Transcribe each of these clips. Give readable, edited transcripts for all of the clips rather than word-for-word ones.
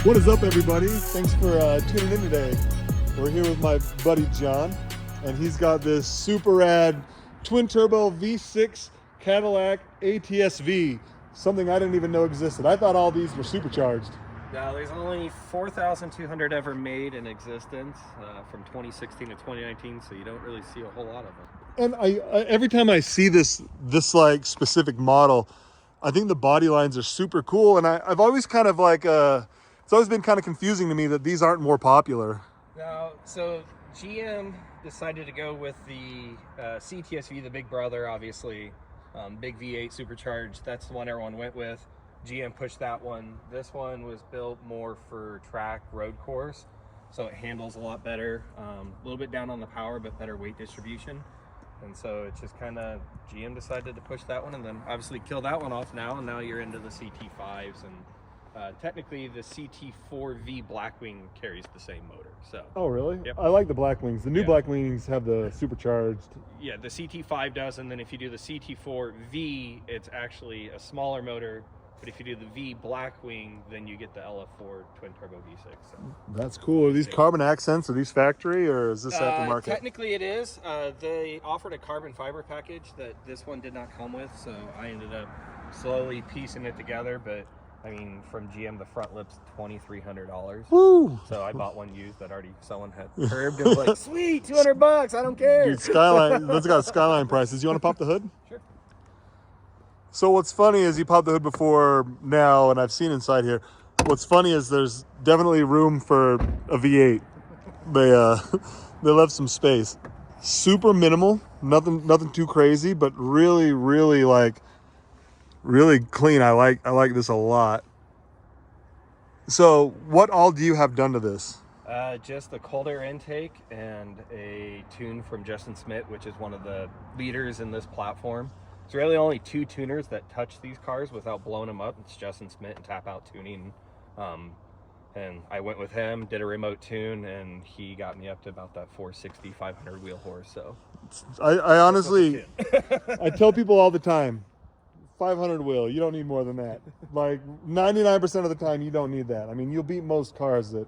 What is up, everybody? Thanks for tuning in today. We're here with my buddy John, and he's got this super rad twin turbo V6 Cadillac ATSV, something I didn't even know existed. I thought all these were supercharged. No, there's only 4,200 ever made in existence from 2016 to 2019, so you don't really see a whole lot of them. And I every time I see this like specific model, I think the body lines are super cool, and I've always kind of like it's always been kind of confusing to me that these aren't more popular. Now, so GM decided to go with the CTSV, the big brother, obviously, big V8 supercharged. That's the one everyone went with. GM pushed that one. This one was built more for track road course, so it handles a lot better. A little bit down on the power, but better weight distribution. And so it's just kind of GM decided to push that one, and then obviously kill that one off now. And now you're into the CT5s, and technically the CT4V Blackwing carries the same motor. So. Oh really? Yep. I like the Blackwings. The new Blackwings have the supercharged. Yeah, the CT5 does, and then if you do the CT4V, it's actually a smaller motor. But if you do the V Blackwing, then you get the LF4 twin turbo V6. So. That's cool. Are these carbon accents? Are these factory, or is this aftermarket? Technically it is. They offered a carbon fiber package that this one did not come with, so I ended up slowly piecing it together. But I mean, from GM, the front lip's $2,300. Woo! So I bought one used that already someone had curbed. It was like, sweet, $200, I don't care. Dude, Skyline, that's got Skyline prices. You want to pop the hood? Sure. So what's funny is you popped the hood before now, and I've seen inside here. What's funny is there's definitely room for a V8. They left some space. Super minimal, nothing too crazy, but really clean. I like this a lot. So what all do you have done to this? Just a cold air intake and a tune from Justin Smith, which is one of the leaders in this platform. There's really only two tuners that touch these cars without blowing them up. It's Justin Smith and Tap Out Tuning. And I went with him, did a remote tune, and he got me up to about that 460, 500 wheel horse. So I honestly, I tell people all the time, 500 wheel, you don't need more than that. Like 99% of the time, you don't need that. I mean, you'll beat most cars that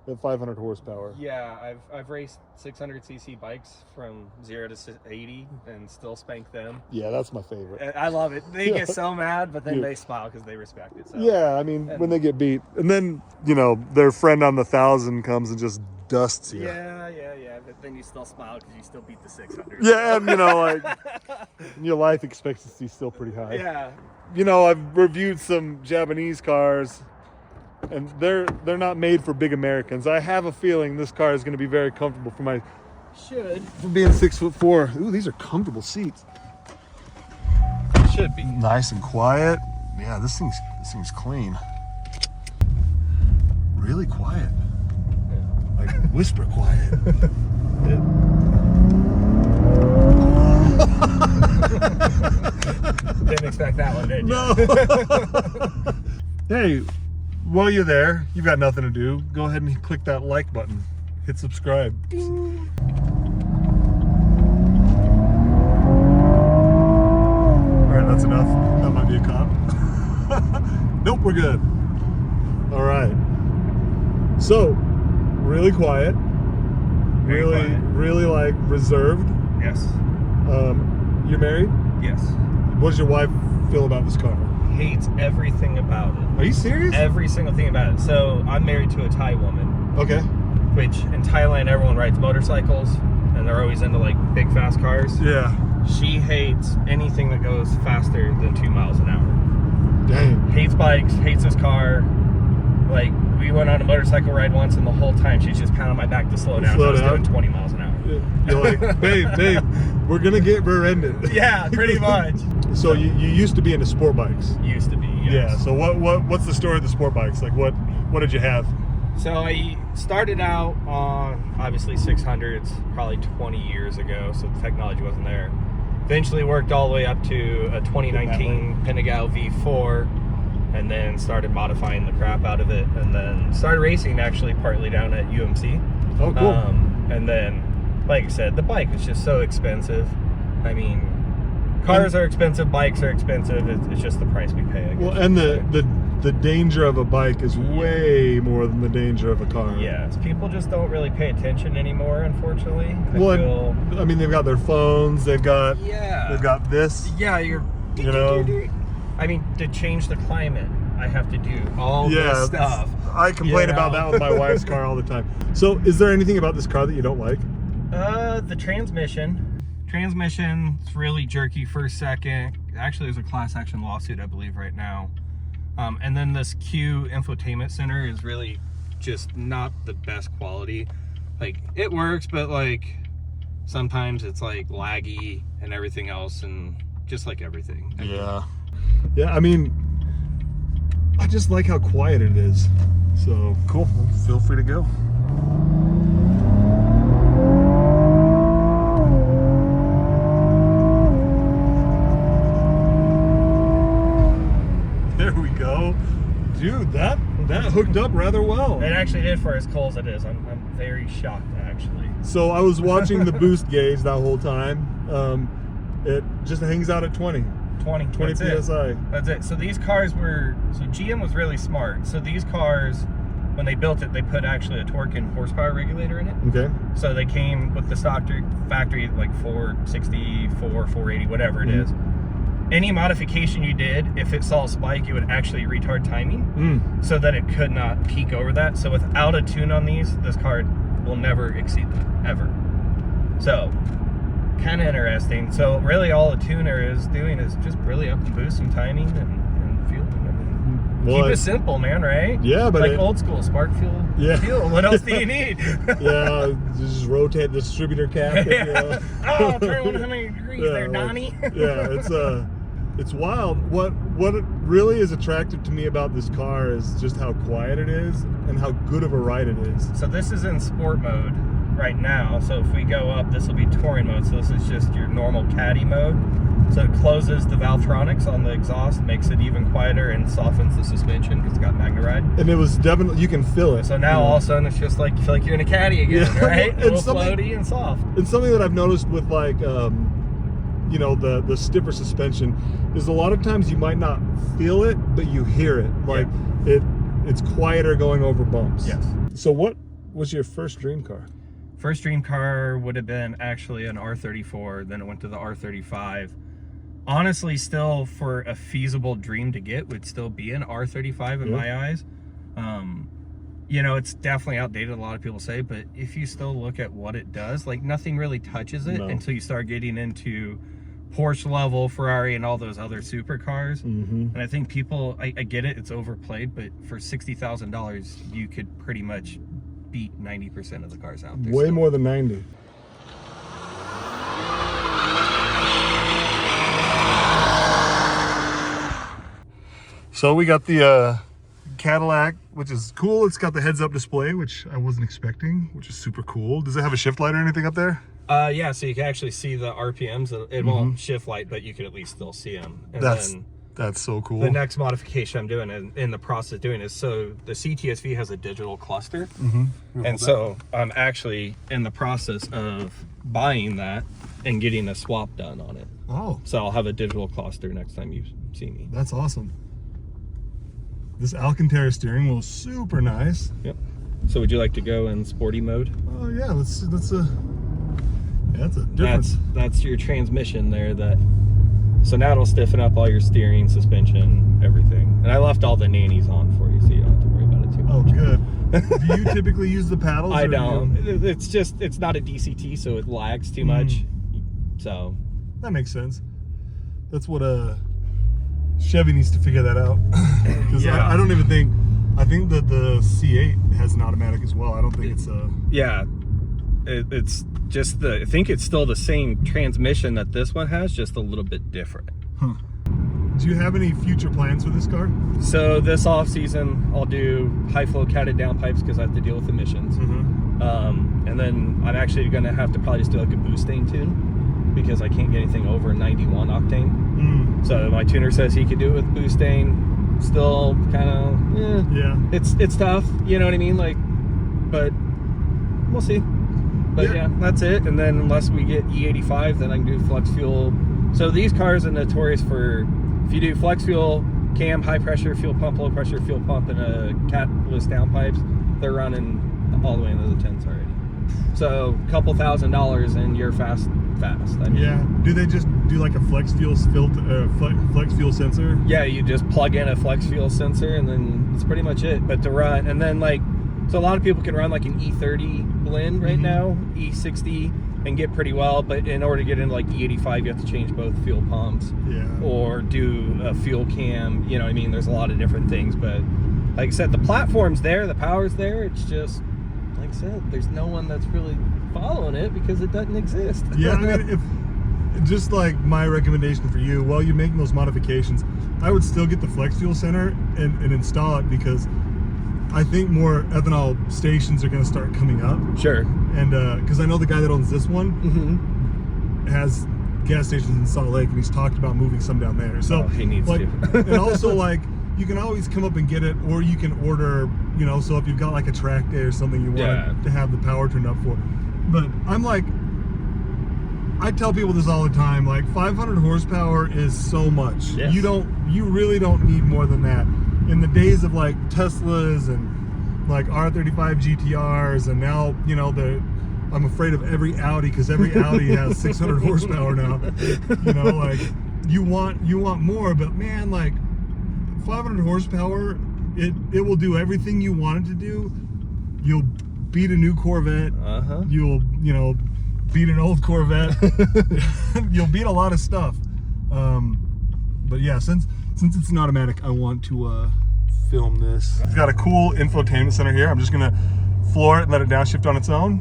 have 500 horsepower. Yeah, I've raced 600cc bikes from 0 to 80 and still spank them. Yeah, that's my favorite. I love it. They get so mad, but then they smile because they respect it. So. Yeah, I mean, when they get beat, and then their friend on the 1,000 comes and just dusts you. Yeah. But then you still smile because you still beat the 600. Yeah, and like your life expectancy is still pretty high. Yeah. I've reviewed some Japanese cars, and they're not made for big Americans. I have a feeling this car is going to be very comfortable for being 6'4". Ooh, these are comfortable seats. Should be nice and quiet. Yeah, this thing's clean. Really quiet. Like whisper quiet. Didn't expect that one, did you? No. Hey, while you're there, you've got nothing to do. Go ahead and click that like button. Hit subscribe. Ding. All right, that's enough. That might be a cop. Nope, we're good. All right. So, really quiet. Really like reserved. Yes. You're married? Yes. What does your wife feel about this car? Hates everything about it. Are you serious? Every single thing about it. So I'm married to a Thai woman. Okay. Which in Thailand everyone rides motorcycles and they're always into like big fast cars. Yeah. She hates anything that goes faster than 2 miles an hour. Dang. Hates bikes, hates this car. Like we went on a motorcycle ride once and the whole time she's just pounding my back to slow down. I was doing 20 miles an hour. You're like, babe, we're gonna get rear-ended. Yeah, pretty much. So you used to be into sport bikes. Used to be, yes. Yeah. So what's the story of the sport bikes? Like what did you have? So I started out on obviously 600s probably 20 years ago, so the technology wasn't there. Eventually worked all the way up to a 2019 Pinegal V4, and then started modifying the crap out of it, and then started racing actually partly down at UMC. Oh, cool. And then, like I said, the bike is just so expensive. I mean, cars are expensive, bikes are expensive. It's just the price we pay, I guess. Well, and the the danger of a bike is way more than the danger of a car. Yes, people just don't really pay attention anymore, unfortunately. I mean, they've got their phones, they've got this. Yeah, I mean, to change the climate, I have to do all this stuff. I complain about that with my wife's car all the time. So is there anything about this car that you don't like? The transmission. Transmission's really jerky first, second. Actually, there's a class action lawsuit, I believe, right now. And then this Q infotainment center is really just not the best quality. Like, it works, but like sometimes it's like laggy and everything else, and just like everything. Yeah, I mean, I just like how quiet it is. So cool. Well, feel free to go. There we go. Dude, that hooked up rather well. It actually did for as cold as it is. I'm very shocked, actually. So I was watching the boost gauge that whole time. It just hangs out at 20 PSI. That's it. So these cars GM was really smart. So these cars, when they built it, they put actually a torque and horsepower regulator in it. Okay. So they came with the stock factory like 464, 480, whatever it is. Any modification you did, if it saw a spike, it would actually retard timing so that it could not peak over that. So without a tune on these, this car will never exceed that, ever. So kind of interesting. So really all the tuner is doing is just really up and boost some timing and fueling. Keep it simple, man, right? Yeah, but like old school, spark fuel. Yeah. Fuel. What else do you need? Yeah, just rotate the distributor cap. Oh, turn 100 degrees there, Donnie. Yeah, it's wild. What really is attractive to me about this car is just how quiet it is and how good of a ride it is. So this is in sport mode right now. So if we go up, this will be touring mode. So this is just your normal caddy mode. So it closes the Valvetronics on the exhaust, makes it even quieter, and softens the suspension because it's got MagneRide. And it was definitely, you can feel it. So now all of a sudden it's just like, you feel like you're in a caddy again, right? A little floaty and soft. It's something that I've noticed with like, you know, the stiffer suspension is a lot of times you might not feel it, but you hear it. Like it's quieter going over bumps. Yes. So what was your first dream car? First dream car would have been actually an R34, then it went to the R35. Honestly, still for a feasible dream to get would still be an R35 in my eyes. You know, it's definitely outdated, a lot of people say, but if you still look at what it does, like nothing really touches it until you start getting into Porsche level, Ferrari, and all those other supercars. And I think people, I get it, it's overplayed, but for $60,000, you could pretty much beat 90% of the cars out there. Way more than 90. So we got the Cadillac, which is cool. It's got the heads-up display, which I wasn't expecting, which is super cool. Does it have a shift light or anything up there? Yeah, so you can actually see the RPMs. It won't shift light, but you can at least still see them. And that's so cool. The next modification I'm doing in the process of doing is, so the CTSV has a digital cluster. And so I'm actually in the process of buying that and getting a swap done on it. Oh. So I'll have a digital cluster next time you see me. That's awesome. This Alcantara steering wheel is super nice. Yep. So would you like to go in sporty mode? Oh yeah, that's a difference. That's your transmission there. So now it'll stiffen up all your steering, suspension, everything. And I left all the nannies on for you, so you don't have to worry about it too much. Oh, good. Do you typically use the paddles? I don't. It's not a DCT, so it lags too much. So that makes sense. That's what Chevy needs to figure that out. Because I don't even think, I think that the C8 has an automatic as well. I don't think it's a... Yeah, it's just I think it's still the same transmission that this one has, just a little bit different. Do you have any future plans for this car? So this off season, I'll do high flow catted downpipes because I have to deal with emissions. And then I'm actually going to have to probably just do like a boosting tune because I can't get anything over 91 octane. So my tuner says he could do it with boosting. Still kind of, it's tough, you know what I mean? Like, but we'll see. But yeah, that's it. And then unless we get E85, then I can do flex fuel. So these cars are notorious for, if you do flex fuel cam, high pressure fuel pump, low pressure fuel pump, and a catalyst downpipes, they're running all the way into the tens already. So a couple $1,000 and you're fast. I mean, yeah. Do they just do like a flex fuel sensor? Yeah, you just plug in a flex fuel sensor and then it's pretty much it. But to run, and then like, so a lot of people can run like an E30 blend right now, E60, and get pretty well. But in order to get into like E85, you have to change both fuel pumps, or do a fuel cam. You know what I mean? There's a lot of different things. But like I said, the platform's there, the power's there. It's just, like I said, there's no one that's really following it because it doesn't exist. Yeah, I mean, just like my recommendation for you, while you're making those modifications, I would still get the flex fuel center and install it, because I think more ethanol stations are going to start coming up. Sure. And because I know the guy that owns this one has gas stations in Salt Lake, and he's talked about moving some down there. So he needs like, to. and also like, you can always come up and get it, or you can order, you know, so if you've got like a track day or something you want to have the power turned up for. But I'm like, I tell people this all the time, like 500 horsepower is so much. Yes. You really don't need more than that. In the days of like Teslas and like R35 GTRs, and now, you know, I'm afraid of every Audi, because every Audi has 600 horsepower now. You know, like you want more, but man, like 500 horsepower, it will do everything you want it to do. You'll beat a new Corvette. You'll, you know, beat an old Corvette. You'll beat a lot of stuff. But yeah, since it's an automatic, I want to film this. It's got a cool infotainment center here. I'm just gonna floor it and let it downshift on its own.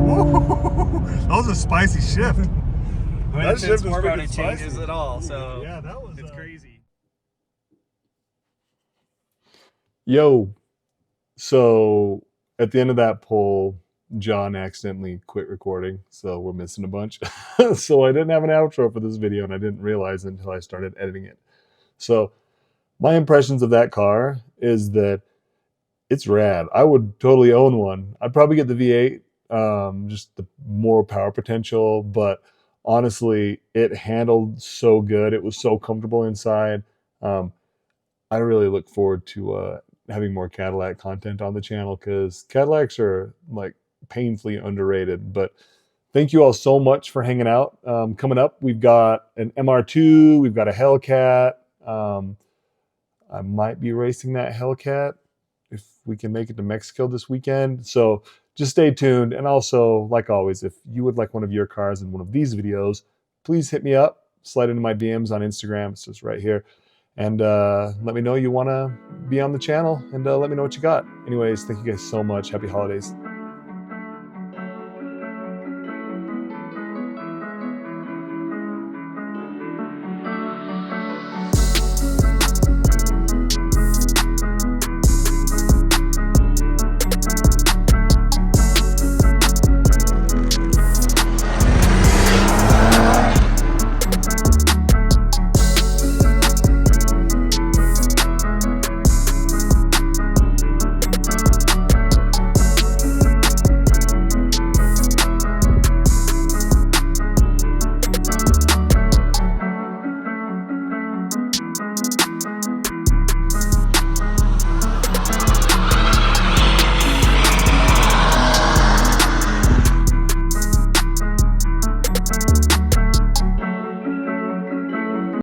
Whoa, that was a spicy shift. That shift was pretty changes at all. So yeah, that was it's crazy. Yo, so at the end of that poll, John accidentally quit recording, so we're missing a bunch. So I didn't have an outro for this video, and I didn't realize it until I started editing it. So my impressions of that car is that it's rad. I would totally own one. I'd probably get the V8, just the more power potential, but honestly, it handled so good. It was so comfortable inside. I really look forward to having more Cadillac content on the channel, because Cadillacs are like painfully underrated. But thank you all so much for hanging out. Coming up, we've got an MR2, we've got a Hellcat. I might be racing that Hellcat if we can make it to Mexico this weekend. So just stay tuned. And also, like always, if you would like one of your cars in one of these videos, please hit me up, slide into my DMs on Instagram. It's just right here. And let me know you want to be on the channel, and let me know what you got. Anyways, thank you guys so much. Happy holidays.